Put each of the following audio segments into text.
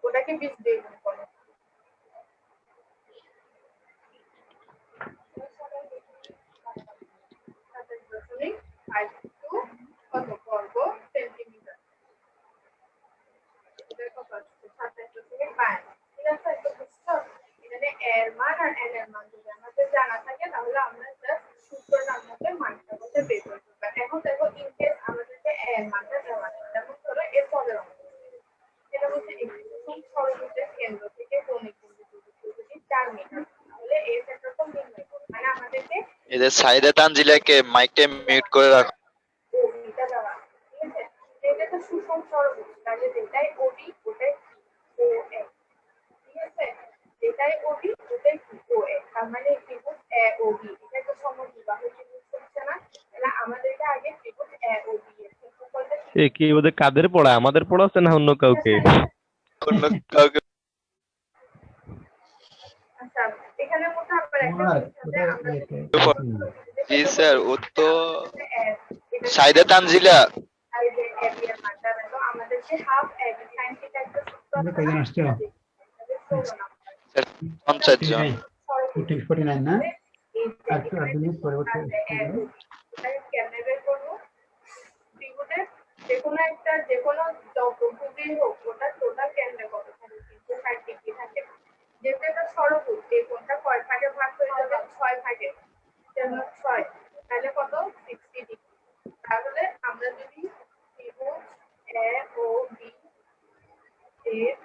ওটাকে 20 দিয়ে গুণ করো। কত বর্গ সেন্টিমিটার। ঠিক আছে, তো বুঝছো এখানে এর মান আর এন এর মান যদি আমাদের জানা থাকে তাহলে আমরা জাস্ট সূত্রটার মধ্যে মানটা বসে বের করে দেব। এখন দেখো ইন কেস আমাদেরকে এর মানটা দেওয়া আছে, যেমন ধরো এর পরের অঙ্ক এটা হচ্ছে একটি সরলরেখার কেন্দ্র থেকে কৌণিক বিন্দু যদি 4 মিটার, তাহলে এই ক্ষেত্রফল নির্ণয় করো। মানে আমাদেরকে এদের সাইদা তানজিলাকে মাইকটা মিউট করে রাখো। ওবিটা দেওয়া আছে, ঠিক আছে। এটা তো সুষম সরলরেখা, তাহলে যেটাই ওবি ওটাই ও এ, ঠিক আছে। যেটাই ওবি ওটাই ও এ, তার মানে ত্রিভুজ এ ও বি এটা তো সমদ্বিবাহু ত্রিভুজ হচ্ছে না। তাহলে আমাদেরকে আগে ত্রিভুজ এ ও বি এর ক্ষেত্রফলটা এ কি ওদের কাদের পড়া, আমাদের পড়াচ্ছে না অন্য কাউকে? অন্য কাউকে আচ্ছা, এখানে মধ্যে আবার একটা জিনিস আছে, আমরা জি স্যার, ও তো সাইদা তানজিলা আর যে এ বি এর মানটা দেখো আমাদেরকে half A B sin theta একটা সূত্র আছে কয়জন না, আসছো? 50 জন। 49 না? আর 2 মিনিট পরে হচ্ছে এটাকে কেমনে বের করবো? ত্রিভুজের যেকোনো চতুর্ভুজই হোক ওটা টোটাল কেন্দ্রে কত থাকে? 360 ডিগ্রি থাকে। যেহেতু এটা ষড়ভুজ, এই কোণটা কয় ভাগে ভাগ হয়ে যাবে? 6 ভাগে। জন্য 6, তাহলে কত? 60 ডিগ্রি। তাহলে আমরা যদি ত্রিভুজ এ ও বি এর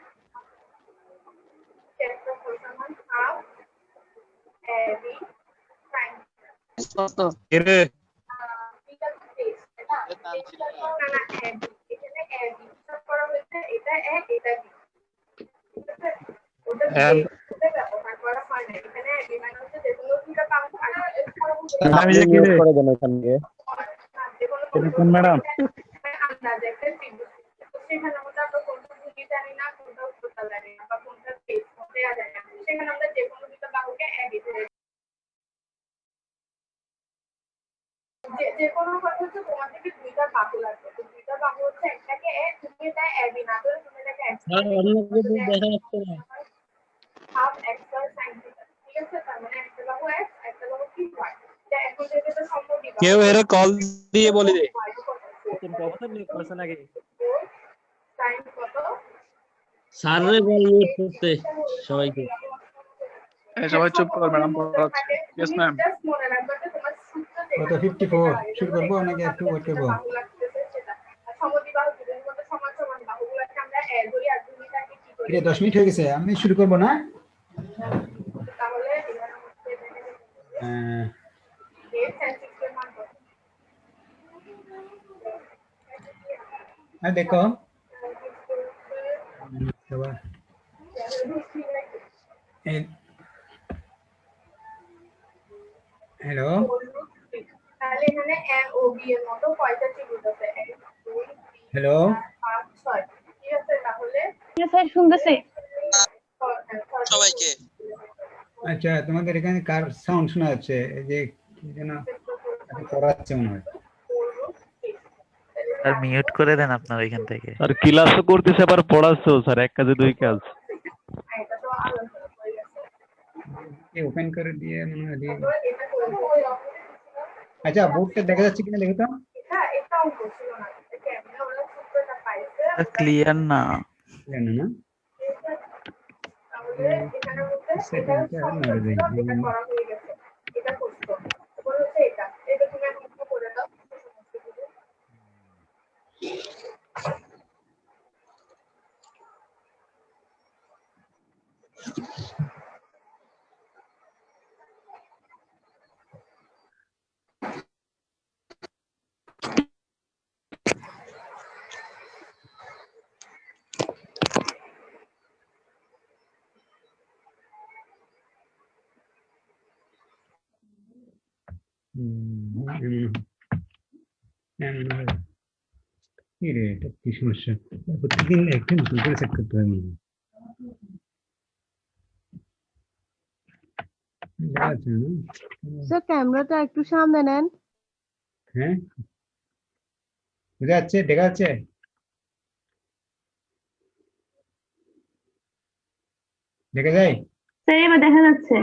ক্ষেত্রফল সমান হাফ এ বি sin কত এরে আমি যে কি করে দেন এখানে কোন ম্যাডাম? সেখানে আমরা কোনটা বুঝি জানি না, কোনটা উত্তরটা জানি না, বা কোনটা দেওয়া যায় না, সেখানে আমরা যে কোনো দুটো বাহুকে যে কোনো কথা হচ্ছে তোমার থেকে দুইটা বাহু লাগবে, তো দুইটা বাহু হচ্ছে একটাকে এ, তুমি এটা এবি না ধরে তুমি এটাকে দেখা যাচ্ছে না। Half x plus sin theta, ঠিক আছে। তার মানে একটা বাহু x একটা বাহু কি y, এটা এখন থেকে তো সমদ্বিবাহু। কেউ এরে কল দিয়ে বলি দে তুমি কথা নিয়ে করছ নাকি? sin কত স্যাররে বল মিউট করতে সবাইকে। এই সবাই চুপ করো, ম্যাডাম পড়াচ্ছে। Yes ma'am. জাস্ট মনে রাখবে যে তোমার সূত্র কত 54 শুরু করব নাকি একটু ওয়েট করব? বাহু লাগতেছে সেটা সমদ্বিবাহু দুটোর মধ্যে সমান সমান বাহুগুলোকে আমরা এ ধরি আর দুইটাকে কি করি? এটা 10 মিনিট হয়ে গেছে, আমি শুরু করব না? তাহলে এখানে হচ্ছে এর sin 6 এর মান কত? দেখো হ্যালো, তাহলে এখানে এ ও বি এর মতো কয়টা ত্রিভুজ আছে? 1 2 3 হ্যালো 4 5 6, ঠিক আছে। তাহলে স্যার শুনতেছি। সবাইকে আচ্ছা, তোমাদের এখানে কার সাউন্ড শোনা যাচ্ছে? এই যে কি যেন পড়াচ্ছে মনে হয়। আর মিউট করে দেন আপনার ওইখান থেকে। আর ক্লাসও করতেছে আবার পড়াচ্ছো স্যার, এক কাজে দুই কাজ। এটা তো আলোচনা হয়ে গেছে, ওপেন করে দিয়ে মনে হয় দিয়ে। তো এটা করে আচ্ছা, বোর্ডটা দেখা যাচ্ছে কিনা দেখো তো। এটা অঙ্ক ছিল না, এটা কেমনে ওরা সূত্রটা পাইছে ক্লিয়ার না। জানো না? তাহলে এখানে মধ্যে এটা সেটিংটা নড়ে যায়। এটা করা হয়ে গেছে, এটা করছো। তারপর হচ্ছে এটা তুমি এখন একটু করে দাও। কি রে, এটা কি সমস্যা? প্রত্যেকদিন একটা নতুন করে সেট করতে হয় মনে হয়। দেখা যাচ্ছে না? স্যার ক্যামেরাটা একটু সামনে নেন। হ্যাঁ, বোঝা যাচ্ছে? দেখা যাচ্ছে? দেখা যায়? স্যার এবার দেখা যাচ্ছে।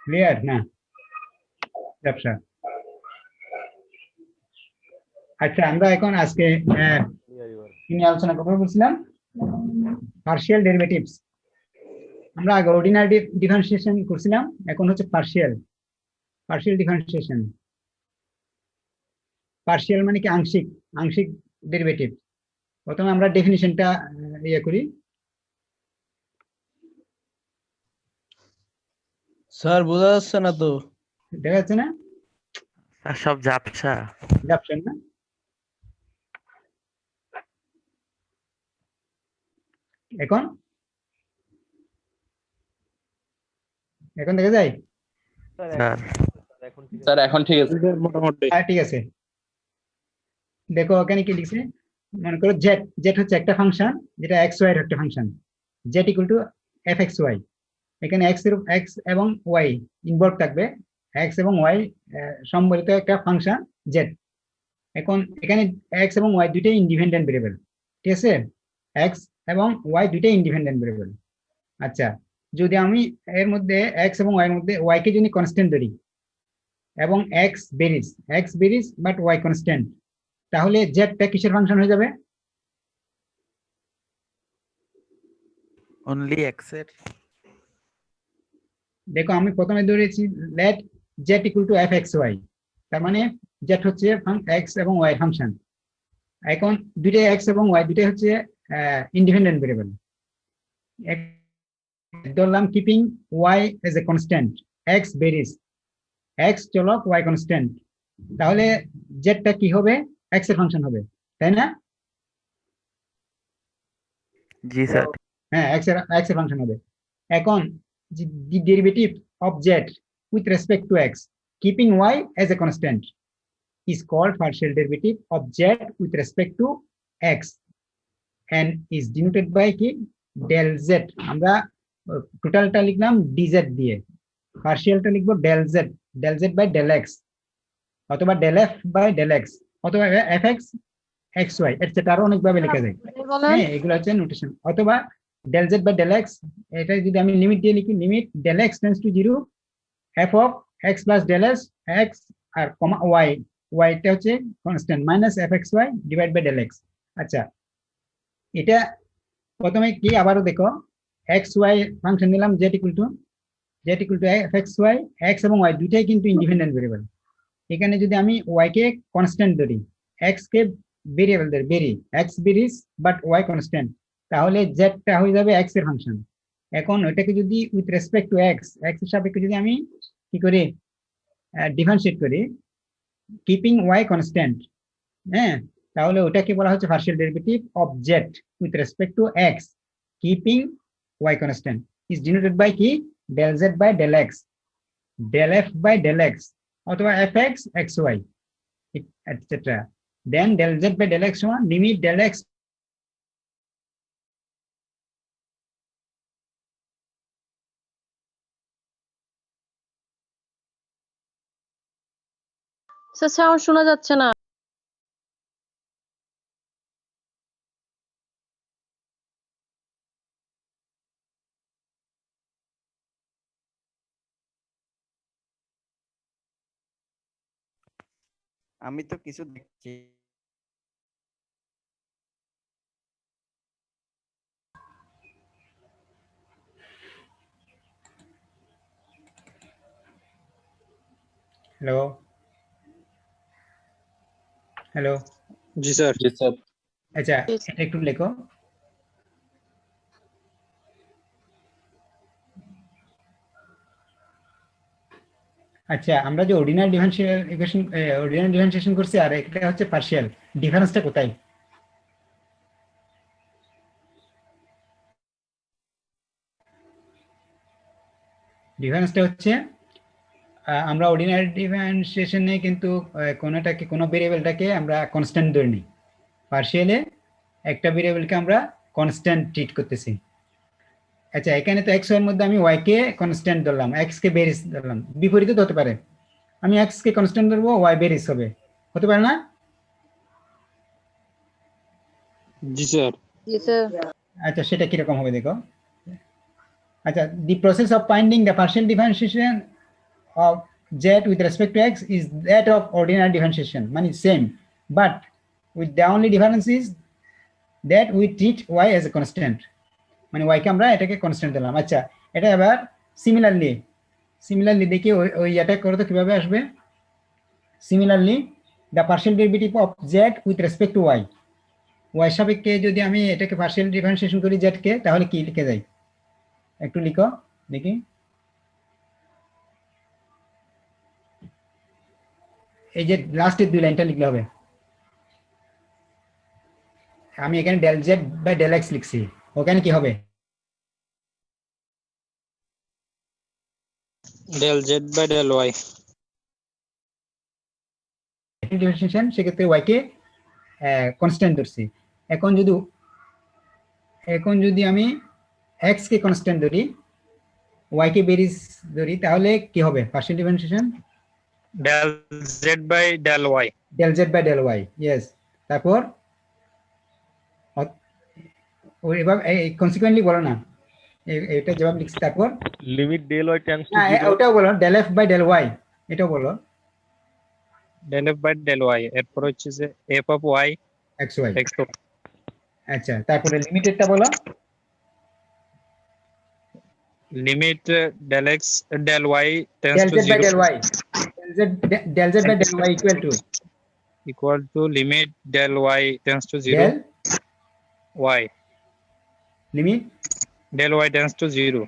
ক্লিয়ার না? ব্যবসা। আচ্ছা, আমরা এখন আজকে কি নিয়ে আলোচনা করবো বলছিলাম? Partial derivatives. আমরা আগে অর্ডিনারি ডিফারেন্সিয়েশন করছিলাম, এখন হচ্ছে পার্শিয়াল ডিফারেন্সিয়েশন। পার্শিয়াল মানে কি? আংশিক ডেরিভেটিভ। প্রথমে আমরা ডেফিনিশনটা ইয়ে করি। স্যার বোঝা যাচ্ছে না তো। দেখা যাচ্ছে না? স্যার সব ঝাপসা। যাচ্ছেন না? এখন দেখা যায়? স্যার স্যার এখন ঠিক আছে। মোটামুটি হ্যাঁ, ঠিক আছে। দেখো ওখানে কি লিখছে, মনে করো জেড হচ্ছে একটা ফাংশন, যেটা এক্স ওয়াই এর একটা function, z equal to f x y. এখানে এক্স এবং ওয়াই ইনভলভ থাকবে, এক্স এবং ওয়াই সম্বলিত একটা ফাংশন জেড। এখন এখানে এক্স এবং ওয়াই দুইটাই ইন্ডিপেন্ডেন্ট ভেরিয়েবল, ঠিক আছে? এক্স এবং ওয়াই দুইটাই ইন্ডিপেন্ডেন্ট ভেরিয়েবল। আচ্ছা, যদি আমি এর মধ্যে এক্স এবং ওয়াই এর মধ্যে ওয়াই কে যদি কনস্ট্যান্ট ধরি এবং x varies but y constant, তাহলে জেডটা কিসের ফাংশন হয়ে যাবে? অনলি এক্স এর। দেখো আমি প্রথমে ধরেছি let z equal to f x y, তার মানে জেড হচ্ছে এক্স এবং ওয়াই ফাংশন। এখন দুইটাই এক্স এবং ওয়াই দুইটাই হচ্ছে ইন্ডিপেন্ডেন্ট ভেরিয়েবল। ধরলাম keeping y as a constant, x varies, x চলক ওয়াই কনস্ট্যান্ট, তাহলে জেডটা কি হবে? এক্স এর ফাংশন হবে, তাই না? জি স্যার। হ্যাঁ, এক্স এর ফাংশন হবে। এখন the derivative of z with respect to x keeping y as a constant is called partial derivative of z with respect to x and is denoted by কি? del z। আমরা টোটালটা লিখলাম dz দিয়ে, পার্শিয়ালটা লিখবো del z by del x, অথবা del f by del x, অথবা fx xy etcetera, আরো অনেকভাবে লেখা যায়। বলেন। হ্যাঁ, এগুলো হচ্ছে নোটেশন। অথবা del z by del x, এটা যদি আমি লিমিট দিয়ে লিখি, limit del x tends to 0 f of x plus del s x আর কমা y টা হচ্ছে constant minus fxy divide by del x। আচ্ছা, এটা প্রথমে কি আবারও দেখো, xy ফাংশন নিলাম z equal to fxy, x এবং y দুইটাই কিন্তু ইন্ডিপেন্ডেন্ট ভেরিয়েবল। এখানে যদি আমি y কে কনস্ট্যান্ট ধরি, x কে ভেরিয়েবল ধরি, x berries but y constant, তাহলে z টা হয়ে যাবে x এর ফাংশন। এখন ওইটাকে যদি উইথ রেসপেক্ট টু x এর সাপেক্ষে যদি আমি কি করি, ডিফারেন্সিয়েট করি, কিপিং y কনস্ট্যান্ট, হ্যাঁ, তাহলে ওটাকে বলা হচ্ছে partial derivative of z with respect to x keeping y constant is denoted by কি? del z by del x, del f by del x, অথবা fx xy etcetera. Then del z by del x সমান লিমিট del x sir sound শোনা যাচ্ছে না। আমি তো কিছু দেখছি। হ্যালো হ্যালো জি স্যার। আচ্ছা, এটা একটু লেখো। আচ্ছা, আমরা যে অর্ডিনারি ডিফারেন্সিয়েশন করছি আর এটা হচ্ছে পার্শিয়াল, ডিফারেন্সটা কোথায়? ডিফারেন্সটা হচ্ছে আমরা অর্ডিনারি ডিফারেন্সিয়েশনে কিন্তু কোনোটাকে কোনো ভেরিয়েবলটাকে আমরা কনস্ট্যান্ট ধরে নিই, পার্শিয়ালে একটা ভেরিয়েবলকে আমরা কনস্ট্যান্ট ট্রিট করতেছি। আচ্ছা, এখানে তো এক্স এর মধ্যে আমি ওয়াই কে কনস্ট্যান্ট ধরলাম, এক্স কে বেরিস ধরলাম, বিপরীত হতে পারে, আমি এক্স কে কনস্ট্যান্ট ধরবো, ওয়াই বেরিস হবে, হতে পারে না? জি স্যার। জি স্যার। আচ্ছা, সেটা কিরকম হবে দেখো। আচ্ছা, the process of finding the partial differentiation of z with respect to x is that of ordinary differentiation, মানে same, but with the only difference is that we treat y as a constant, মানে y কে আমরা এটাকে constant দিলাম। আচ্ছা, এটা এবার similarly দেখি ওই এটা করতে কিভাবে আসবে। Similarly the partial derivative of z with respect to y, y সাপেক্ষে যদি আমি এটাকে পার্শিয়াল ডিফারেন্সিয়েশন করি z কে, তাহলে কি লিখে যায় একটু লিখো দেখি। এই যে লাস্টের দুই লাইনটা লিখলে হবে। আমি এখানে del Z by del x লিখছি, ওখানে কি হবে? Del Z by del y. Differentiation, সেক্ষেত্রে ওয়াই কে কনস্ট্যান্ট ধরছি। এখন যদি আমি এক্স কে কনস্ট্যান্ট ধরি, ওয়াই কে বেরিজ ধরি, তাহলে কি হবে partial differentiation? Del Z by del y. Del Z by del y, yes. তারপর এবার কনসিকুয়েন্টলি বলো না, এটা জবাব লিখছি। তারপর limit del Y tends to হ্যাঁ, 0। ওটাও বলো, del f by del y, এটাও বলো। Del f by del y, এরপর হচ্ছে যে f of y x y. X. আচ্ছা, তারপরে লিমিটেডটা বলো। Limit del x del Y tends del to z by 0 del y, del Z by del y equal to limit del Y tends to 0 del y, limit del Y tends to 0,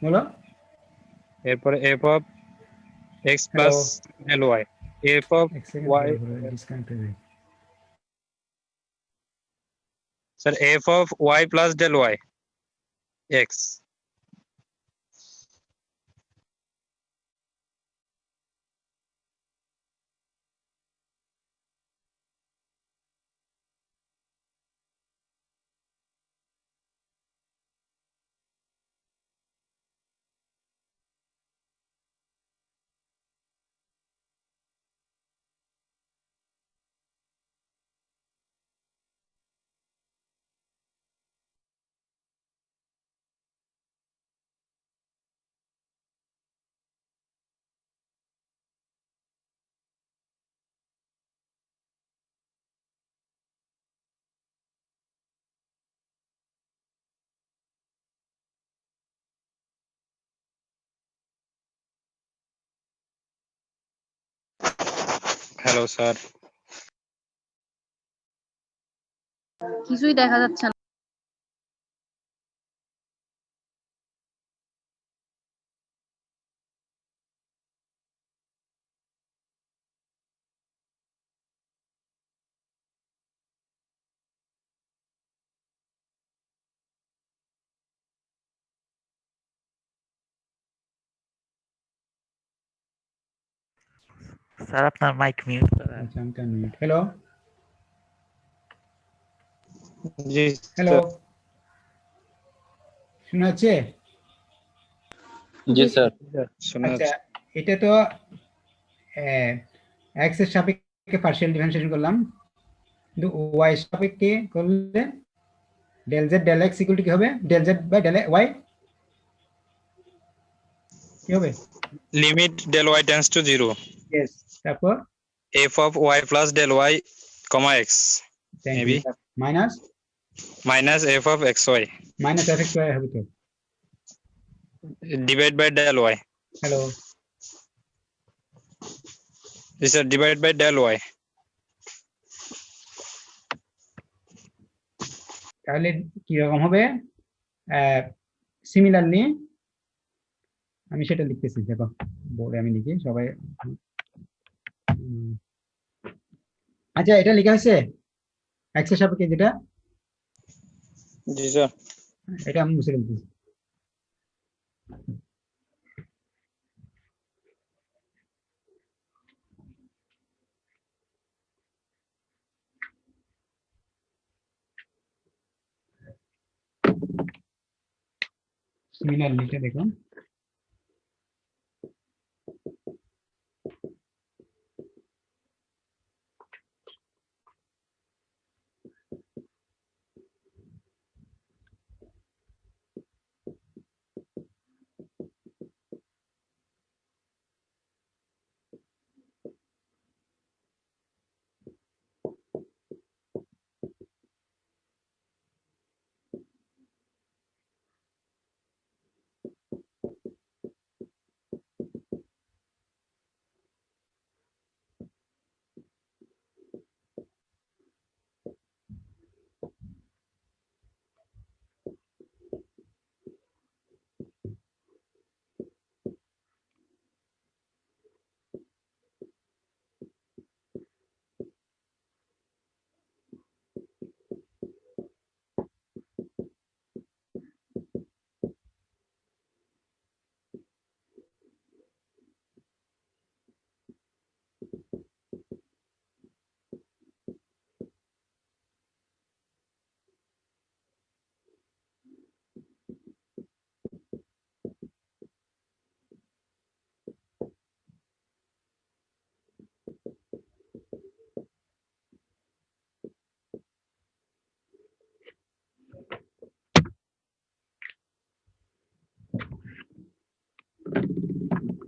বলো। এরপর f of x plus del y, f of y sir, F of Y plus del y x. Hello sir. কিছুই দেখা যাচ্ছে না। Sir আপনার mic mute করা। আচ্ছা, আমি মিনিট। হ্যালো জি হ্যালো, শোনা যাচ্ছে? জি স্যার। শোনা আচ্ছা, যাচ্ছে। এটা তো এক্স এর সাপেক্ষে পার্শিয়াল ডিফারেন্সিয়েশন করলাম, কিন্তু ওয়াই সাপেক্ষে করলে del Z del X equal to কি হবে? Del Z by del Y কি হবে? Limit del Y tends to 0, yes. তারপর F of Y plus del Y comma X maybe minus minus F of X Y minus F x Y হবে তো। Divide by del Y. Hello, জি sir, divide by del Y. তাহলে কিরকম হবে? Similarly আমি সেটা লিখতেছি, দেখো বোর্ডে আমি লিখি সবাই। আচ্ছা, এটা লেখা হয়েছে এক্স এর সাপেক্ষে যেটা, জি স্যার। এটা আমি মুছে লিখতেছি। সিমিলারলিটা দেখুন,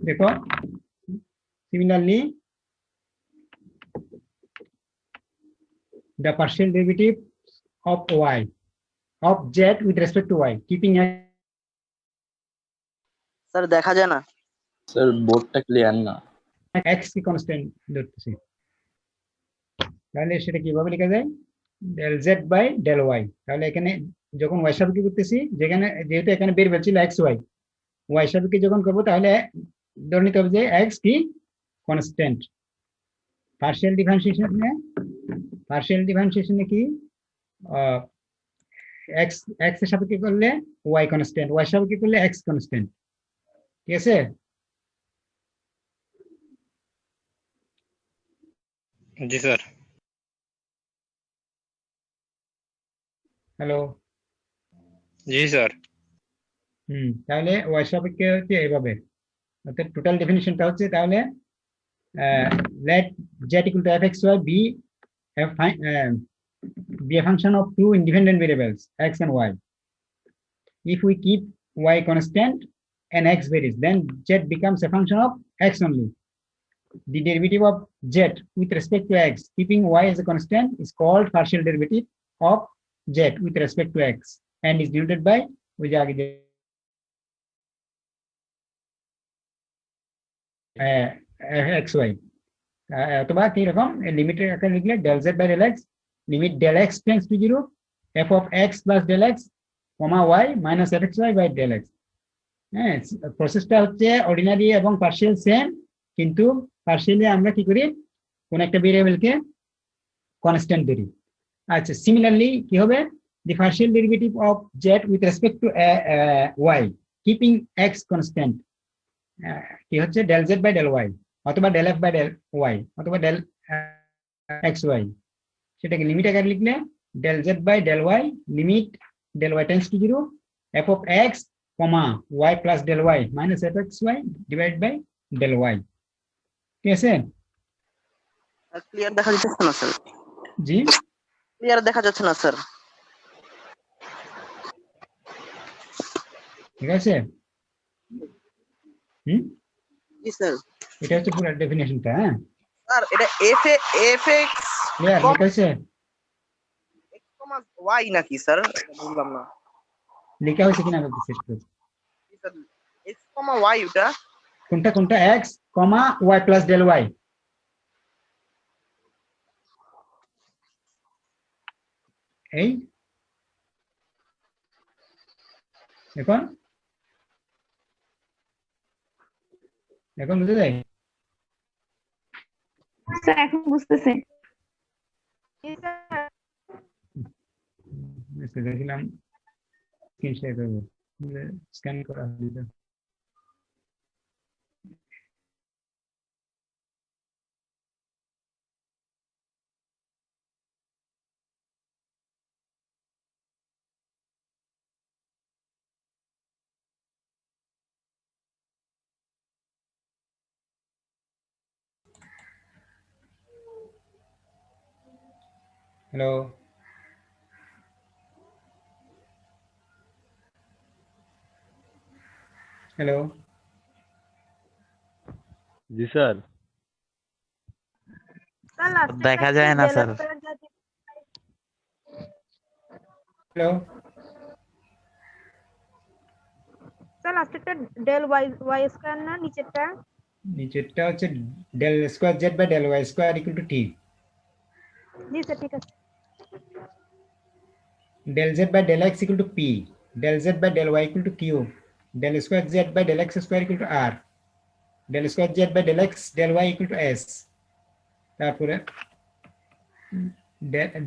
দেখো similarly the partial derivative of y of z with respect to y keeping sir দেখা যায় না। স্যার বোর্ডটা ক্লিয়ার না। x কি কনস্ট্যান্ট ধরতেছি, তাহলে সেটা কিভাবে লেখা যায়, del z by del y। তাহলে এখানে যখন y সাপেক্ষে করতেছি, যেহেতু এখানে বের হচ্ছিল x y, y সাপেক্ষে যখন করবো তাহলে ধরে নিতে হবে যে x কি কনস্ট্যান্ট। পার্শিয়াল ডিফারেন্সিয়েশনে কি x এর সাপেক্ষে করলে y কনস্ট্যান্ট, y সাপেক্ষে করলে x কনস্ট্যান্ট, ঠিক আছে? জি স্যার। হ্যালো, জি স্যার। তাহলে y সাপেক্ষে হচ্ছে এইভাবে, অর্থাৎ টোটাল ডেফিনিশনটা হচ্ছে তাহলে let z equal to fxy be a function of two independent variables x and y. If we keep y constant and x varies, then z becomes a function of x only. The derivative of z with respect to x, keeping y as a constant, is called partial derivative of z with respect to x and is denoted by xy। অথবা কি রকম লিমিটের আকারে লিখলে del z by del x, limit del x tends to 0, f of x plus del x, y minus fxy by del x। হ্যাঁ, প্রসেসটা হচ্ছে ordinary এবং পার্শিয়াল সেম, কিন্তু পার্শিয়ালি আমরা কি করি, কোন একটা ভেরিয়েবলকে কনস্ট্যান্ট ধরি। আচ্ছা, সিমিলারলি কি হবে, the partial derivative of z with respect to y keeping x constant কি হচ্ছে del z by del y অথবা del f by del y অথবা del xy। সেটাকে লিমিট আকারে লিখলে del z by del y, limit del y tends to 0, f of x, y plus del y minus fxy divided by del y। ঠিক আছে? Clear দেখা যাচ্ছে না sir. জি, clear দেখা যাচ্ছে না স্যার। ঠিক আছে। জি স্যার। এটা হচ্ছে পুরো ডেফিনিশনটা। হ্যাঁ স্যার, এটা fx ক্লিয়ার লেখা আছে, x, y নাকি স্যার? বুঝলাম না। লেখা হয়েছে কিনা বলতেছি একটু। x, y ওটা কোনটা x, y plus del y। এই এখন বুঝতে যায়? স্যার এখন বুঝতেছে। দেখলাম স্ক্রিন শেয়ার করবো, স্ক্যান করা হয়েছে। হ্যালো, হ্যালো, জি স্যার। দেখা যায় না স্যার। হ্যালো, স্যার লাস্টেরটা ডেল ওয়াই ওয়াই স্কয়ার না নিচেরটা? নিচেরটা হচ্ছে del square Z by del Y square equal to T. জি স্যার ঠিক আছে। Del z by del x equal to p, del z by del y equal to q, del square z by del x square equal to r, del square z by del x del y equal to s, তারপরে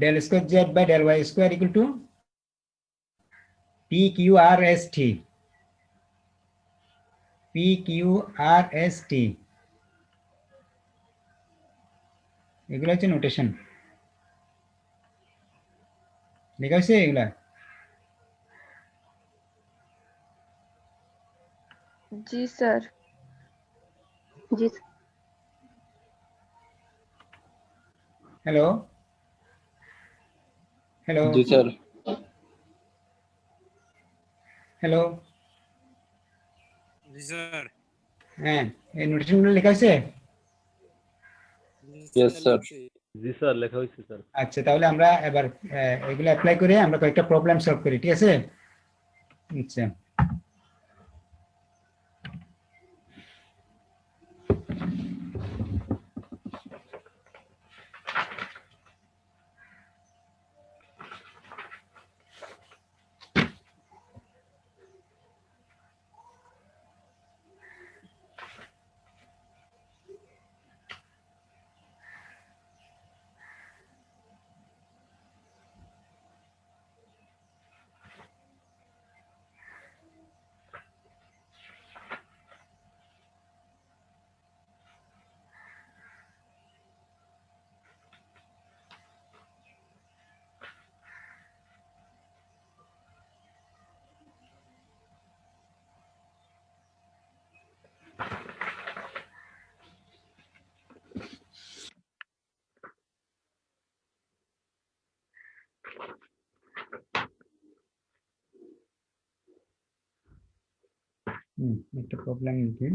del square z by del y square equal to p q r s t, p q r s t, এগুলো হচ্ছে notation. লেখা হয়েছে এগুলা? জি sir. জি hello, hello, জি sir. Hello, জি sir. হ্যাঁ, এই নোটেশনগুলো লেখা হয়েছে? Yes sir. জি স্যার, লেখা হয়েছে স্যার। আচ্ছা, তাহলে আমরা এবার এগুলো অ্যাপ্লাই করে আমরা কয়েকটা প্রবলেম সলভ করি, ঠিক আছে? আচ্ছা, একটা প্রবলেম লিখি।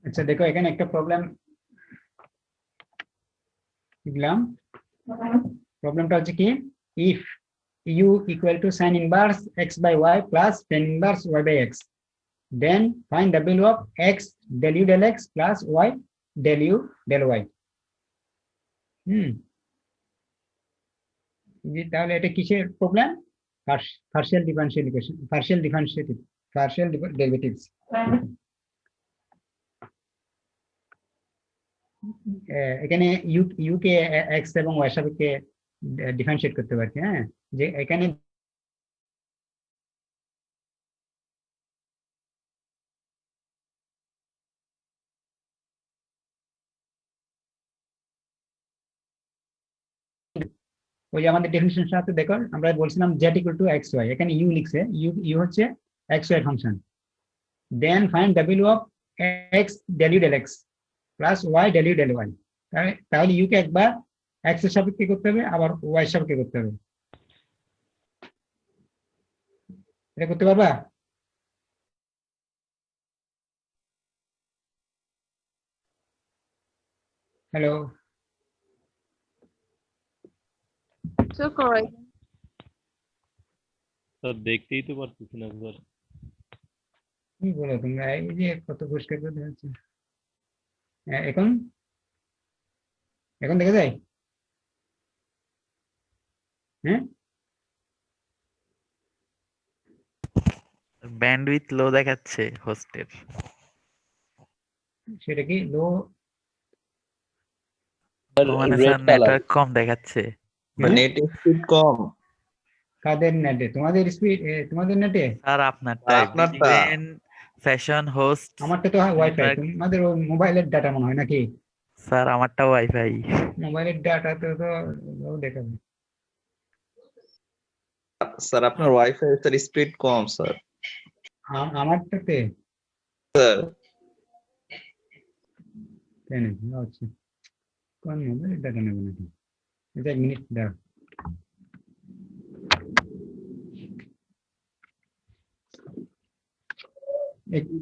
আচ্ছা, দেখো এখানে একটা প্রবলেম লিখলাম। প্রবলেমটা হচ্ছে কি, if u equal to sin inverse x by y plus tan inverse y by x, then find the value of x del u del x plus y del u del y। তাহলে এটা কিসের problem? Partial differential equation, partial differentiative, partial derivatives. এখানে U কে X এবং Y সাপেক্ষে differentiate করতে পারছি। হ্যাঁ, যে এখানে ওই যে আমাদের ডেফিনিশন সাথে দেখো, আমরা বলছিলাম z equal to x y, এখানে ইউ লিখছে, ইউ হচ্ছে x y function. Then find the value of x del u del x plus y del u del Y. তাহলে ইউ কে একবার এক্স এর সাপেক্ষে করতে হবে, আবার ওয়াই এর সাপেক্ষে করতে হবে। এটা করতে পারবা? হ্যালো, নেটওয়ার্ক করাই স্যার দেখতেই তো পারতেছি না স্যার। কি বলো তোমরা, এই যে কত পরিষ্কার করে দেখা যাচ্ছে। হ্যাঁ, এখন এখন দেখা যায়? হ্যাঁ, ব্যান্ডউইথ লো দেখাচ্ছে হোস্টের। সেটা কি লো? মানে স্যার নেটওয়ার্ক কম দেখাচ্ছে। নেট স্পিড কম কাদের নেটে? তোমাদের স্পিড? তোমাদের নেটে? স্যার আপনারটাই আপনারটা বিগেন ফ্যাশন হোস্ট আমারটা তো হয় ওয়াইফাই, নেটওয়ার্ক। তোমাদের মোবাইলের ডাটা মনে হয় নাকি? স্যার আমারটা ওয়াইফাই। মোবাইলের ডাটা তো দেখাবে। স্যার আপনার ওয়াইফাই এর স্পিড কম স্যার। আমারটাতে স্যার তাই নাকি? আচ্ছা, কোন মোবাইলের ডাটা নেবে নাকি? এটা 1 মিনিট দাও।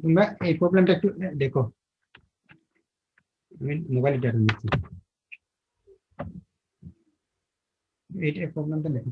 তোমরা এই প্রবলেমটা একটু দেখো, আমি মোবাইলের ডাটা নিচ্ছি, এইটা প্রবলেমটা দেখো।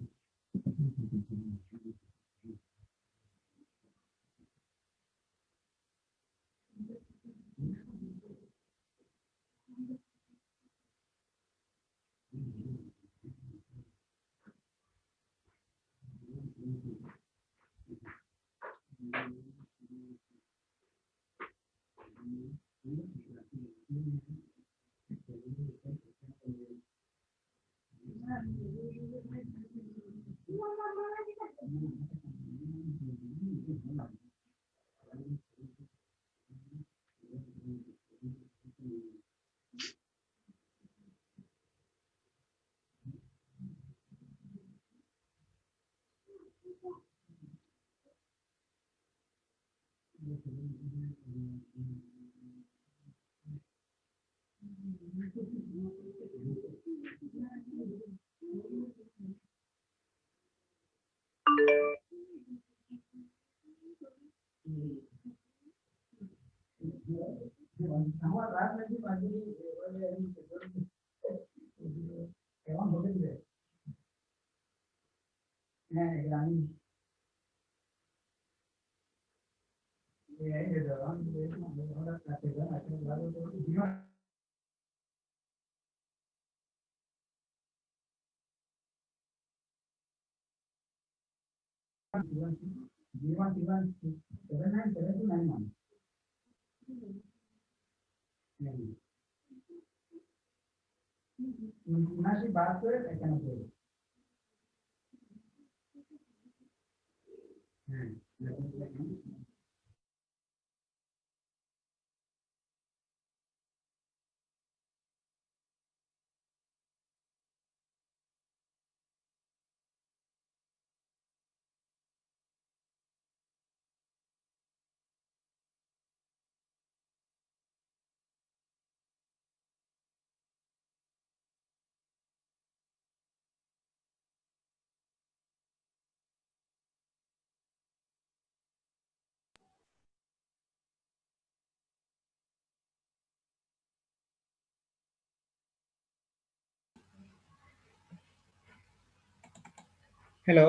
হ্যালো,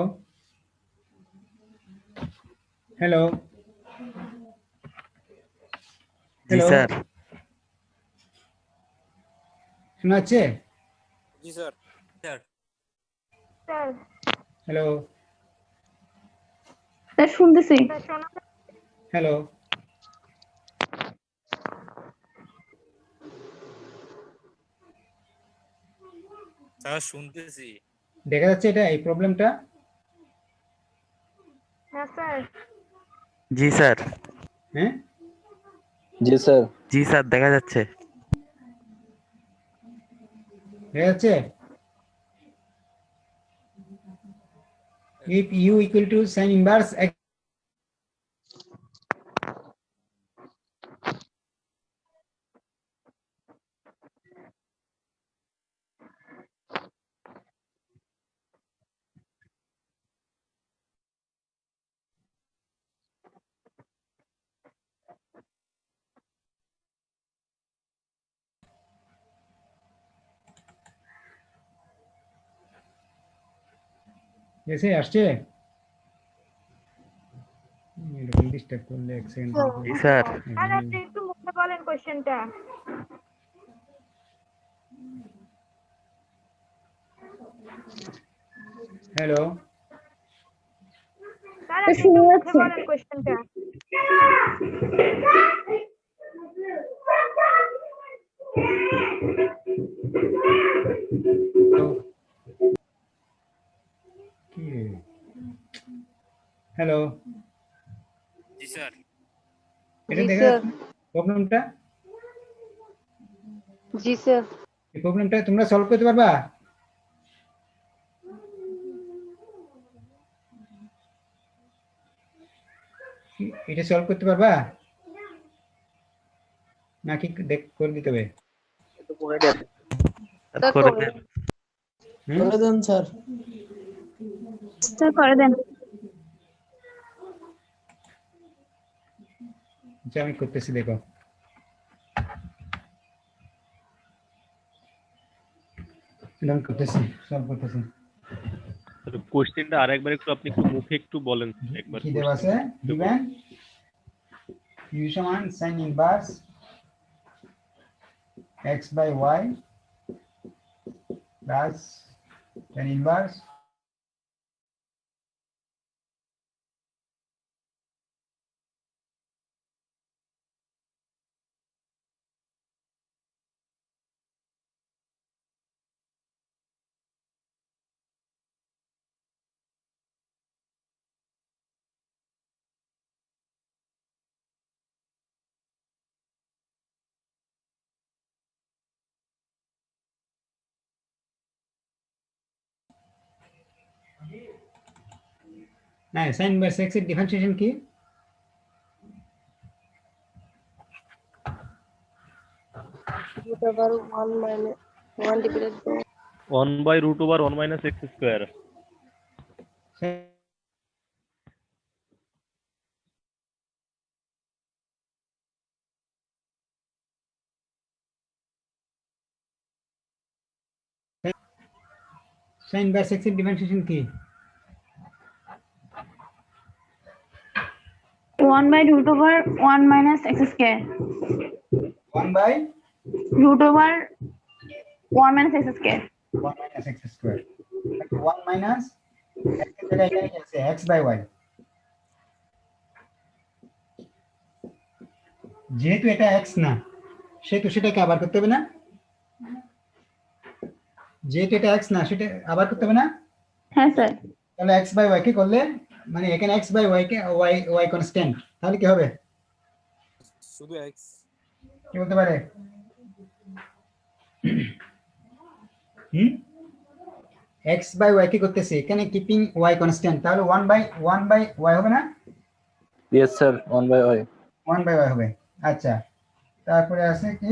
হ্যালো, জি হ্যালো, স্যার। শোনা যাচ্ছে? জি স্যার। স্যার। হ্যালো, স্যার শুনতেছি। হ্যালো, স্যার শুনতেছি। দেখা যাচ্ছে এটা এই প্রবলেমটা? হ্যাঁ স্যার। জি স্যার। হ্যাঁ, জি স্যার। জি স্যার দেখা যাচ্ছে। দেখা যাচ্ছে? if u equal to sin inverse x, এসে আসছে এরকম ডিস্টার্ব করলে এক সেকেন্ড জি স্যার। আর আপনি একটু মুখে বলেন কোশ্চেনটা। হ্যালো স্যার আপনি একটু মুখে বলেন কোশ্চেনটা। হ্যালো জি স্যার। এটা जी দেখা सर। যাচ্ছে প্রবলেমটা जी सर। এই প্রবলেমটা তোমরা সলভ করতে পারবা এটা সলভ করতে পারবা নাকি দেখ করে দিতে হবে করে দেন। হুম? सर कर दें। আচ্ছা আমি করতেছি দেখো আমি করতেছি সলভ করতেছি কোশ্চেনটা আরেকবার একটু আপনি একটু মুখে একটু বলেন একবার কি দেওয়া আছে given u সমান sin inverse x by y plus tan inverse না sin inverse x এর ডিফারেন্সিয়েশন কি root over 1 minus 1 divided by 1/√1 - x²। sin inverse x এর ডিফারেন্সিয়েশন কি 1 by root over 1 minus x square 1 by root over 1 minus x square 1 minus x square 1 minus x এর জায়গায় এখানে কি আছে x by y যেহেতু এটা x না সেহেতু সেটাকে আবার করতে হবে না যেহেতু এটা x না সেটা আবার করতে হবে না है सर। তাহলে x by y কে করলে মানে এখানে x by y K y constant তাহলে কি হবে শুধু x। কি বলতে পারে হুম x by y কে করতেছি এখানে কিপিং y কনস্ট্যান্ট তাহলে 1 by y হবে না yes sir 1/y 1 by y হবে আচ্ছা তারপরে আছে কি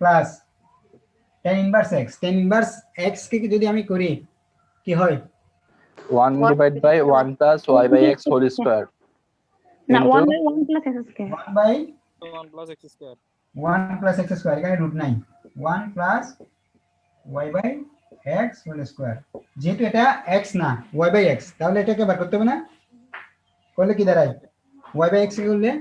প্লাস tan inverse x কে যদি আমি করি কি হয় 1/1 + y/x হোল স্কয়ার ना into 1 by 1 plus x square 1 by 1 plus x square 1 plus x square এখানে রুট নাই 1 plus y by x whole square যেহেতু এটা x না y by x তাহলে এটাকে বার করতে হবে না করলে কি দাঁড়ায় y by x কে করলে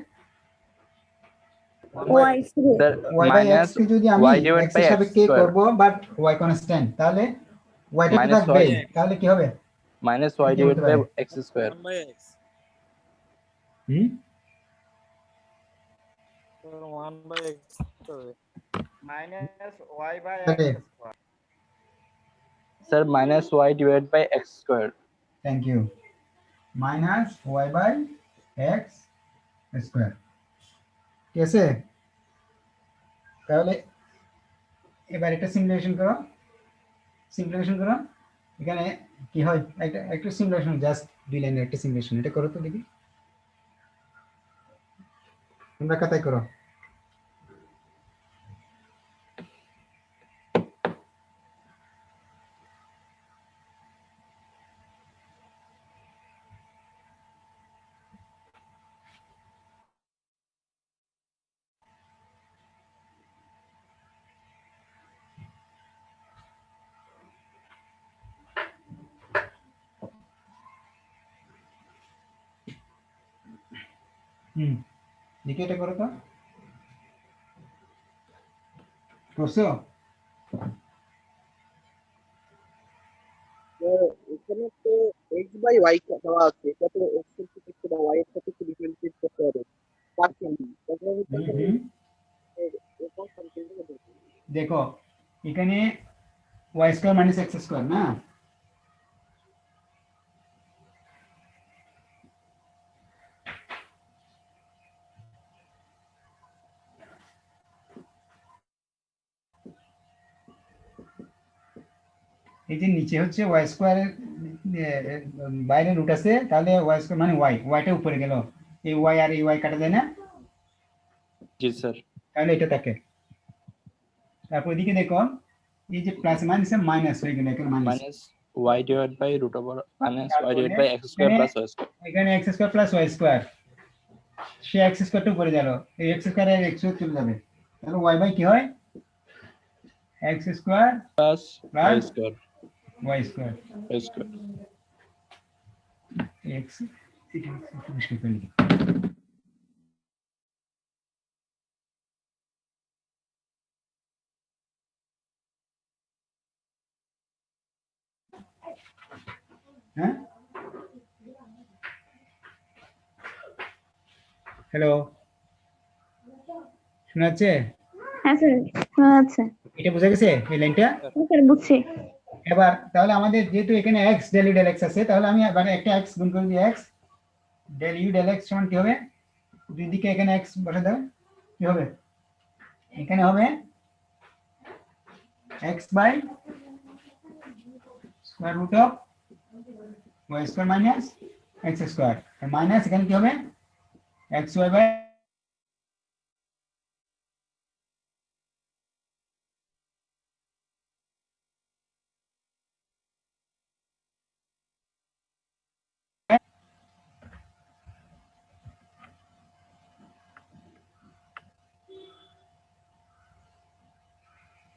y square sir y by x কে যদি আমি y divided x by এর x সাপেক্ষে square করব বাট y কনস্ট্যান্ট তাহলে y টা তো Minus থাকবে y. তাহলে কি হবে minus y কি হতে divided by পারে? x square 1 by x hmm 1 by x হবে minus y by তাহলে x square. Sir minus y divided by x square thank you minus y by x square ঠিক আছে তাহলে এবার এটা সিমুলেশন করো এখানে কি হয় একটা একটু সিমুলেশন জাস্ট 2 লাইনের একটা সিমুলেশন এটা করো তো দেখি তোমরা খাতায় করো দেখি এটা করো তো, করছো? এখানে তো এক্স বাই ওয়াই দেওয়া আছে, এটা তো এক্স এর সাপেক্ষে বা ওয়াই এর সাপেক্ষে ডিফারেন্সিয়েট করতে হবে পার্সেন্টলি, তারপরে হচ্ছে হুম এখানে হুম এরকম সামথিং হবে। দেখো এখানে y square minus x square না, এই যে নিচে হচ্ছে ওয়াই স্কোয়ারের বাইরে রুট আছে, তাহলে ওয়াই স্কোয়ার মানে ওয়াই, ওয়াইটা উপরে গেল, এই ওয়াই আর এই ওয়াই কাটা যায় না, জি স্যার। তাহলে এটা থাকে। তারপর এদিকে দেখো এই যে প্লাস মাইনাস মাইনাস হয়ে গেল, এখানে minus, minus Y divide by root over minus Y divide তারপরে by x square plus Y square. এখানে X square plus Y square, সে এক্স স্কোয়ারটা উপরে গেল, এই এক্স স্কোয়ার আর এক্স চলে যাবে, তাহলে ওয়াই বাই কি হয়, x square plus y plus square y square y square. X, এটা একটু পরিষ্কার করে নিই। হ্যাঁ, হ্যালো, শোনা যাচ্ছে? হ্যাঁ স্যার, শোনা যাচ্ছে। এটা বোঝা গেছে এই লাইনটা? স্যার বুঝছি। এবার তাহলে আমাদের যেহেতু এখানে x del u del x আছে, তাহলে আমি এবার একটা এক্স গুণ করে দিই, x del u del x সমান কি হবে, দুই দিকে এখানে এক্স বসে দেবে, কি হবে, এখানে হবে x by square root of y square minus x square, minus এখানে কি হবে এক্স ওয়াই বাই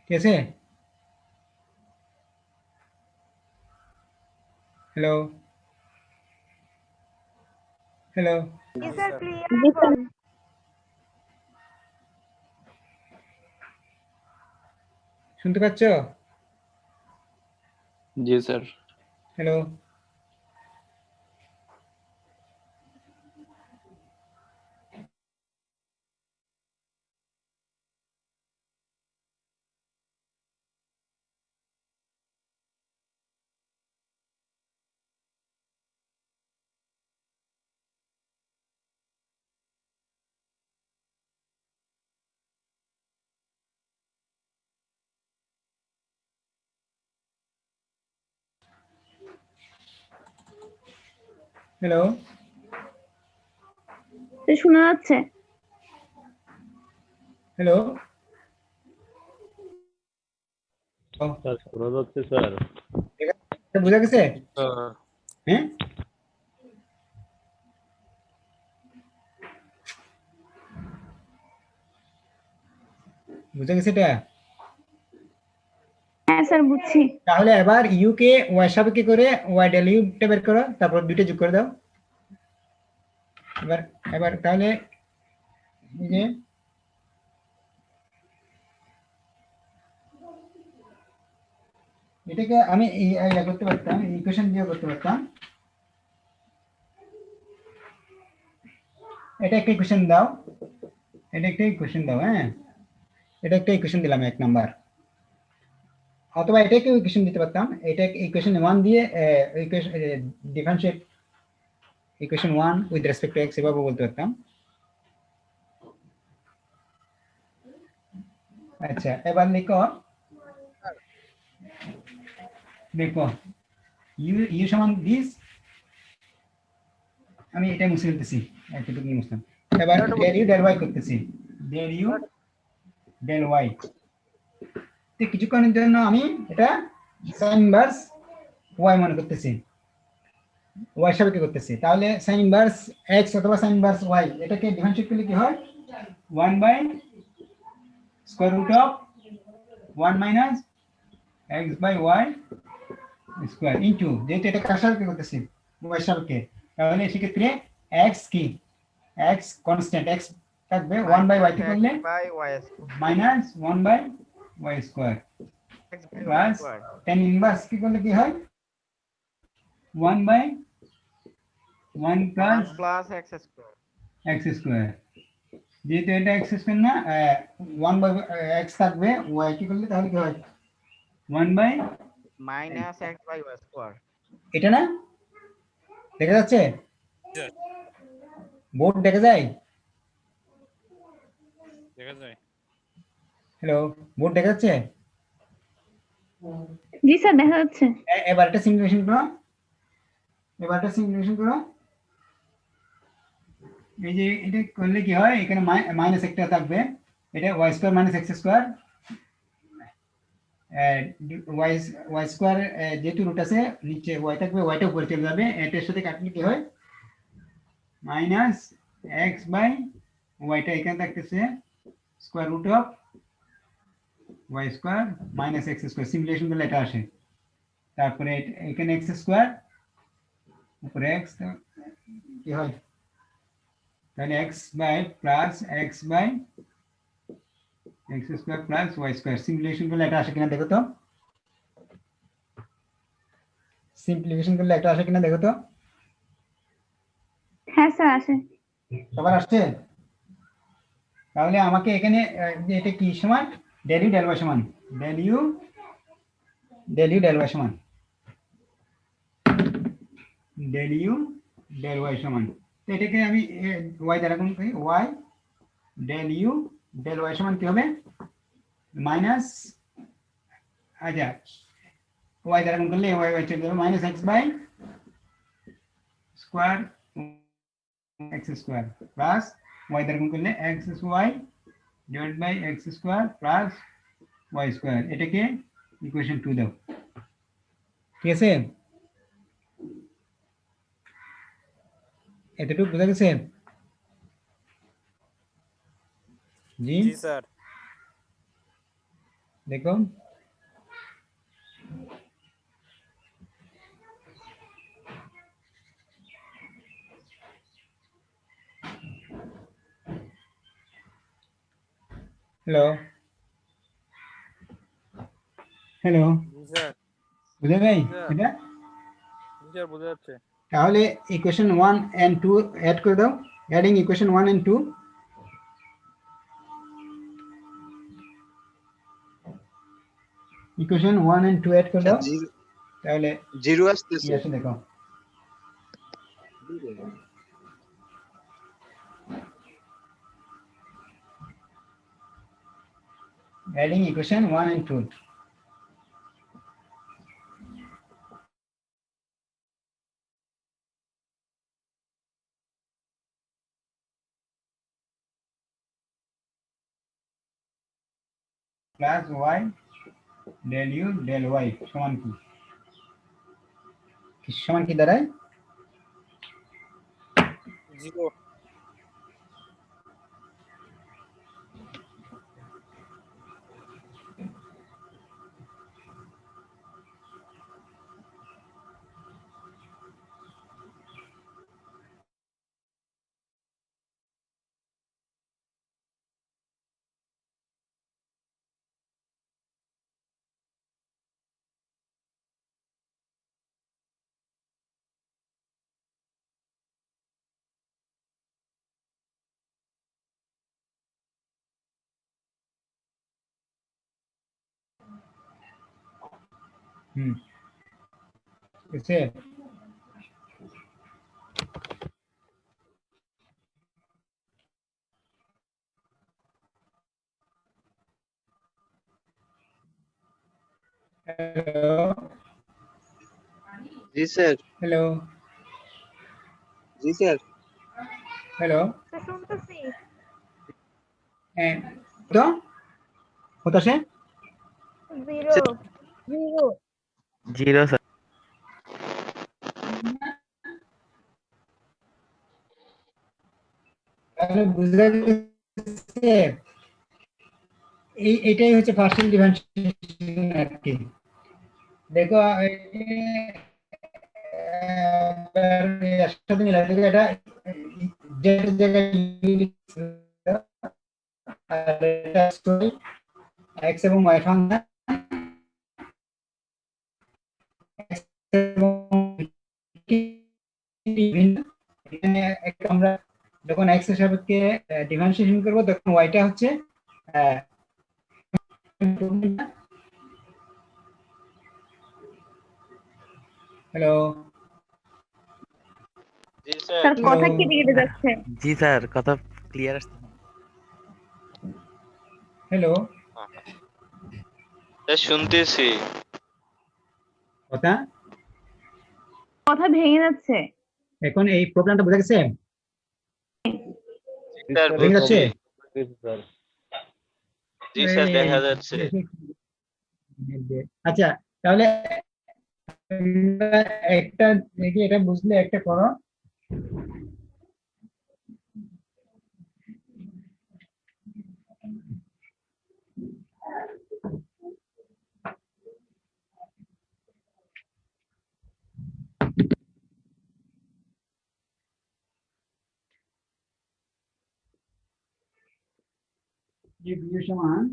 ঠিক আছে? হ্যালো, হ্যালো, জি স্যার। শুনতে পাচ্ছ? জি স্যার। হ্যালো, হ্যালো, শোনা যাচ্ছে। হ্যালো, স্যার শোনা যাচ্ছে স্যার। বোঝা গেছে? হ্যাঁ, বুঝা গেছে এটা? হ্যাঁ স্যার বুঝছি। তাহলে এবার ইউ কে ওয়াই সাপেক্ষে করে ওয়াই ডেল ইউটা বের করো, তারপর দুইটা যোগ করে দাও। এবার এবার তাহলে এই যে এটাকে আমি করতে পারতাম, ইকুয়েশন দিয়ে করতে পারতাম, এটা একটা ইকুয়েশন দাও, এটা একটা ইকুয়েশন দাও, হ্যাঁ এটা একটা ইকুয়েশন দিলাম 1 নাম্বার, অথবা এটাকে ইকুয়েশন দিতে পারতাম, এটা ইকুয়েশন 1 দিয়ে equation differentiate equation 1 with respect two x এভাবে বলতে পারতাম। আচ্ছা এবার লিখো, দেখো ইউ সমান দিস, আমি এটা মুছে ফেলতেছি, এতটুকু মুছলাম। এবার ডেল ইউ ডেল ওয়াই করতেছি, ডেল ইউ ডেল ওয়াই, তো কিছুক্ষণের জন্য আমি এটা সাইন ইনভার্স ওয়াই মনে করতেছি, ওয়াই সাপেক্ষে করতেছি, তাহলে সাইন ইনভার্স এক্স অথবা সাইন ইনভার্স ওয়াই এটাকে ডিফারেন্সিয়েট করলে কি হয়, 1 by square root of 1 minus x by y square into, যেহেতু এটা কার সাপেক্ষে করতেছি ওয়াই সাপেক্ষে, তাহলে সেক্ষেত্রে এক্স কি x কনস্ট্যান্ট x থাকবে 1 বাই y কে করলে by y minus 1 by y square plus tan inverse কি করলে কি হয় 1 by 1 plus x square x square যেহেতু এটা x স্কয়ার না 1 বাই x থাকবে y কি করলে তাহলে কি হয় 1 by minus x by y square এটা না দেখা যাচ্ছে বোর্ড দেখা যায় হ্যালো বোর্ড দেখা যাচ্ছে জি স্যার দেখা যাচ্ছে এবার এটা সিমুলেশন করো এই যে এটা করলে কি হয় এখানে মাইনাস একটা থাকবে এটা y square minus x square y square যেহেতু রুট আছে নিচে y থাকবে yটা উপরে চলে যাবে এটার সাথে কাটলে কি হয় মাইনাস x বাই yটা এখানে থাকতেছে square root of y square minus x square simulation করলে এটা আসে তারপরে এখানে x স্কয়ার উপরে x কি হয় তাহলে x by plus x by x square plus y square simulation করলে এটা আসে কিনা দেখো তো সিম্পলিফিকেশন করলে এটা আসে কিনা দেখো তো হ্যাঁ স্যার আসে সবার আসছে তাহলে আমাকে এখানে যে এটা কি সমান del u del y সমান del u del y সমান del u del y সমান তো এটাকে আমি y দ্বারা গুণ করি y del u del y সমান কি হবে মাইনাস আচ্ছা y দ্বারা গুণ করলে y চলে যাবে minus x by square x square plus y দ্বারা গুণ করলে x y divide by x square plus y square এটাকে ইকুয়েশন 2 দাও ঠিক আছে এতটুকু বুঝা গেছে জি স্যার দেখো হ্যালো হ্যালো স্যার বুঝা গেল এটা স্যার বোঝা যাচ্ছে তাহলে ইকুয়েশন 1 and 2 অ্যাড করে দাও adding equation 1 and 2 equation 1 and 2 add করে দাও তাহলে 0 আসতেছে আসে দেখো adding equation 1 and 2 plus y del u del y সমান কি সমান কি দাঁড়ায় 0 कैसे हेलो जी सर हेलो जी सर हेलो শুনতেছি तो होता से 0 0 0 স্যার তাহলে বুঝা গেছে এটাই হচ্ছে পার্শিয়াল ডিফারেন্সিয়েশন আর কি দেখো একসাথে মিলাই দেখো এটা যেটা জায়গায় আর এটা x এবং y ফাংশন এখানে একটা আমরা যখন x এর সাপেক্ষে ডিফারেন্সিয়েশন করব তখন y টা হচ্ছে হ্যালো জি স্যার স্যার কথা কেটে কেটে যাচ্ছে। জি স্যার, কথা ক্লিয়ার আসছে না। হ্যালো শুনতেছি। কথা কথা ভেঙে যাচ্ছে। এখন এই প্রোগ্রামটা বোঝা গেছে? স্যার ভেঙে যাচ্ছে? জি স্যার দেখা যাচ্ছে। আচ্ছা তাহলে একটা দেখি, এটা বুঝলে একটা করো। যে v সমান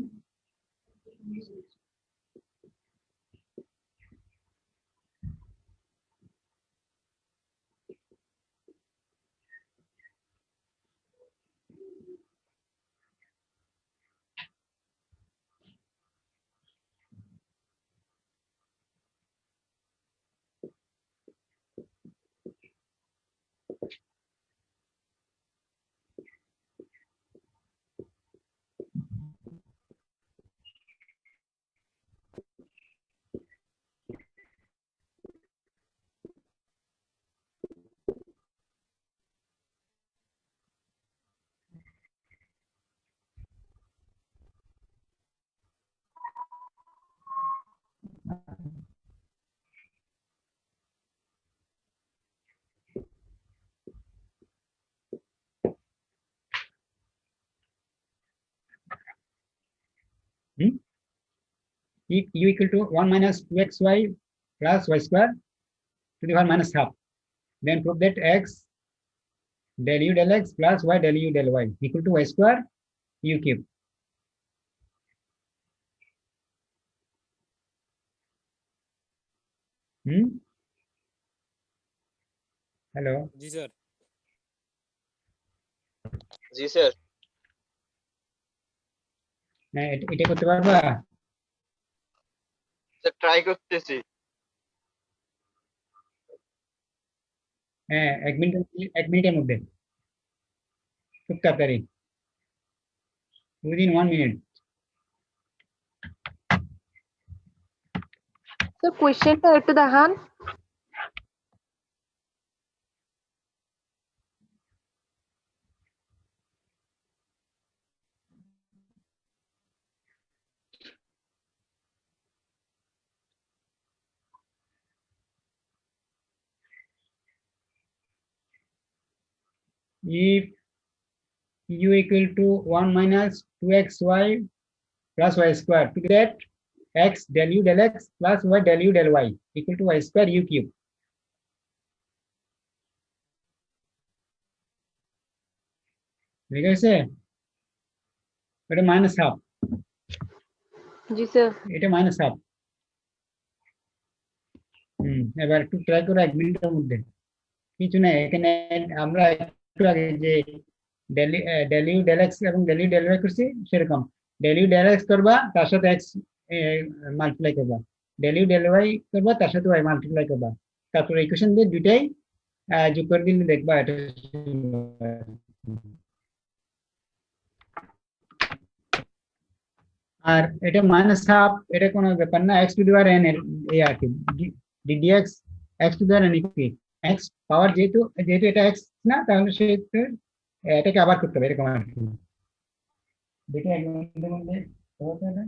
if u equal to 1 minus 2xy plus y square to the power minus half, then prove that x del u del x plus y del u del y equal to y square u cube. Hello জি sir. জি sir হ্যাঁ এটা করতে পারবা? Sir try করতেছি। হ্যাঁ 1 মিনিটের মধ্যে, খুব তাড়াতাড়ি, উইদিন 1 মিনিট। তো কোশ্চেনটা একটু দেখান। If u equal to 1 minus 2xy plus y square, to get x del u del x plus y del u del y equal to y square u cube. ঠিক আছে, এটা মাইনাস হাফ, জি sir. এটা minus half. এবার একটু try করো 1 মিনিটের মধ্যে। কিছু না, এখানে আমরা একটু আগে যে ডেল ইউ ডেল এক্স এবং ডেল ইউ ডেল ওয়াই করছি সেরকম ডেল ইউ ডেল এক্স করবা, তার সাথে এক্স মাল্টিপ্লাই করবা, ডেল ইউ ডেল ওয়াই করবা, তার সাথে ওয়াই মাল্টিপ্লাই করবা, তারপর ইকুয়েশন দিয়ে দুইটাই যোগ করে দিলে দেখবা এটা। আর এটা মাইনাস হাফ, এটা কোনো ব্যাপার না, x to the power N এর এই আর কি, ddx x to the power N কি এক্স পাওয়ার, যেহেতু যেহেতু এটা এক্স না, তাহলে সেক্ষেত্রে এটাকে আবার করতে হবে এরকম আর কি। দেখে 1 মিনিটের মধ্যে হতে হবে।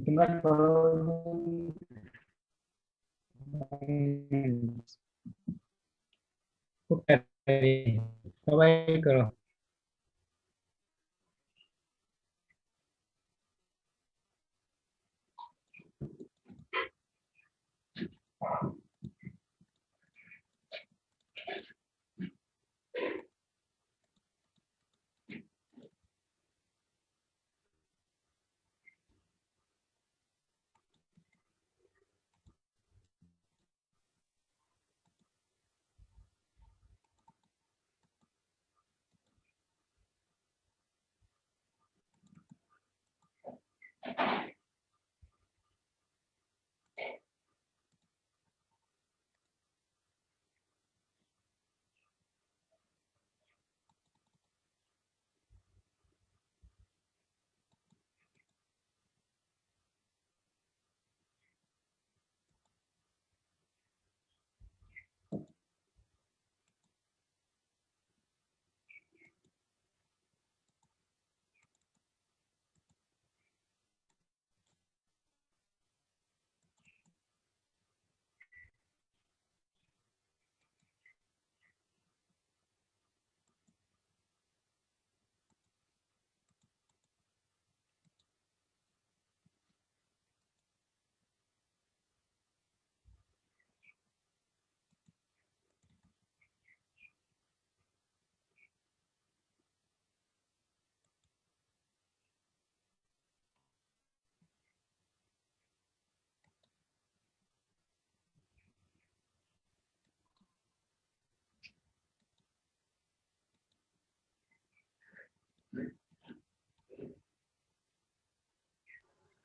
তোমরা করো। খুব তাড়াতাড়ি সবাই করো।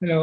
হ্যালো,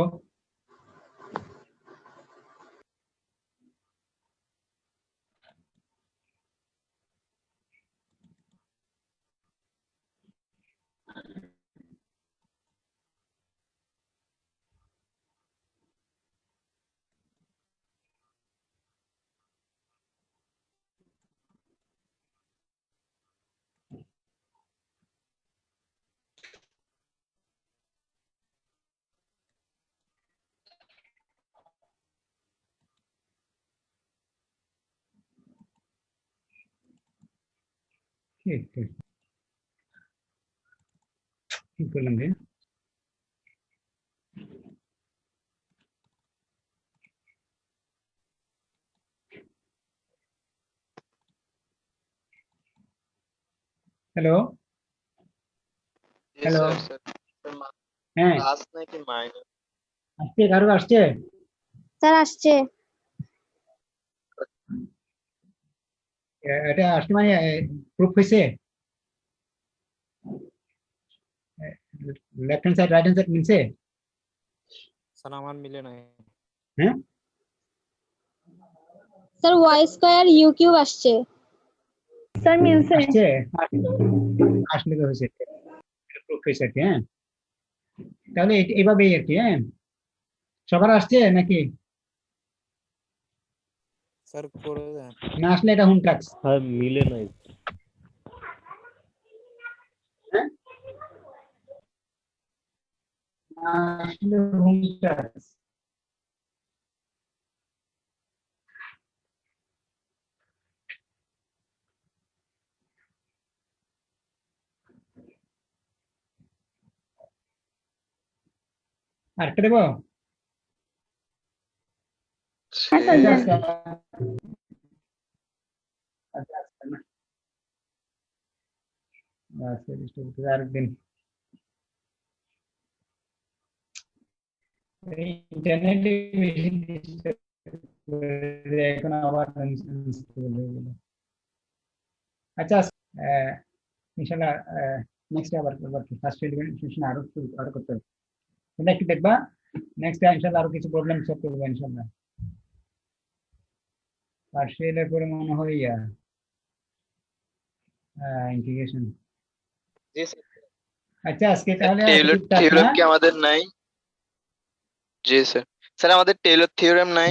কি করলাম রে? হ্যালো, হ্যালো, হ্যাঁ ক্লাস নাকি মাইনাস? আসছে, কারো আসছে? স্যার আসছে। এটা আসছে মানে প্রুফ হয়েছে? Left hand side right hand side মিলছে? স্যার আমার মিলে নাই। হ্যাঁ, sir y square u cube আসছে। স্যার মিলছে। আসছে, আসলে তো হয়েছে, প্রুফ হয়েছে আর কি। হ্যাঁ, তাহলে এইভাবেই আর কি। হ্যাঁ, সবার আসছে নাকি? স্যার করে দেন। না আসলে এটা হোম টাস্ক। হ্যাঁ মিলে নাই। হ্যাঁ, আসলে হোম টাস্ক। আরেকটা দেবো? হ্যাঁ স্যার আচ্ছা, দেন। আচ্ছা, আচ্ছা, আচ্ছা, না। আচ্ছা, আরেকদিন ইন্টারনেটে বেশি disturb করে, এখন আবার install হয়ে গেল। আচ্ছা, ইনশাল্লাহ নেক্সট আবার করবো আর কি। ফার্স্ট এলিমিনেশন আরো করতে হবে। তোমরা একটু দেখবা, নেক্সট টাইম ইনশাল্লাহ আরো কিছু প্রবলেম সলভ করবো ইনশাল্লাহ। পার্সিয়ালের পরে মনে হয় ইন্টিগ্রেশন। জি স্যার। আচ্ছা, আজকে তাহলে টেইলর এতটুকু টাক না? থিওরেম কি আমাদের নাই? জি স্যার। স্যার আমাদের টেইলর থিওরেম নাই?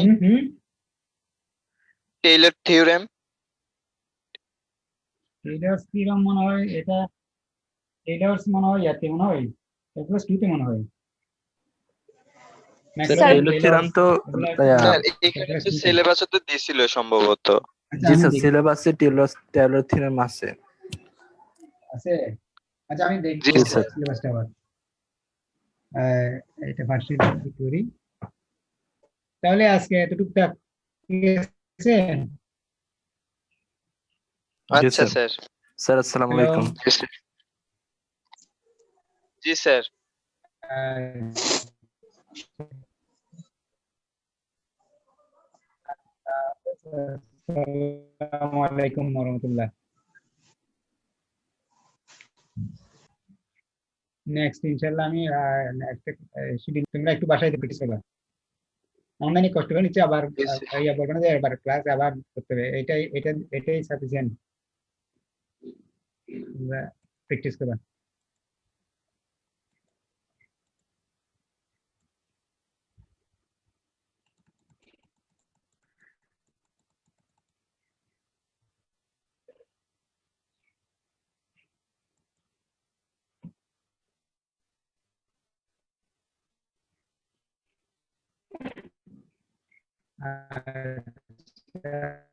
টেইলর থিওরেম টেইলরস কিরকম মনে হয় এটা? টেইলরস মনে হয় ইয়াতে মনে হয়, প্লাস 2 তে মনে হয়। Next স্যার হলো টেলর থিওরাম তো স্যার এখানে তো সিলেবাসে তো দিছিল সম্ভবত। আচ্ছা, জি আমি স্যার দেখি। সিলেবাসে টেলর থিওরাম আছে। আছে? আচ্ছা, আমি দেখি জি স্যার। সিলেবাসটা আবার। এটা ভার্সিটি করি। তাহলে আজকে এতটুকু থাক। ঠিক আছে? জি আচ্ছা স্যার। স্যার। স্যার আসসালামু হ্যালো। আলাইকুম। জি স্যার। আসসালামু আলাইকুম ওয়া রাহমাতুল্লাহ। নেক্সট ইনশাআল্লাহ আমি একটা শিডিউল তোমরা একটু বাসায় প্র্যাকটিস করবা। অনলাইনে কষ্ট করে নিচ্ছে আবার জি স্যার। ইয়া বলবো না যে এবার ক্লাস আবার করতে হবে। এটাই সাফিসিয়েন্ট। তোমরা প্র্যাকটিস করবা।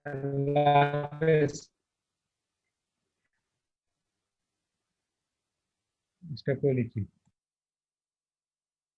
আল্লাহ হাফেজ। স্টপ করে দিচ্ছি।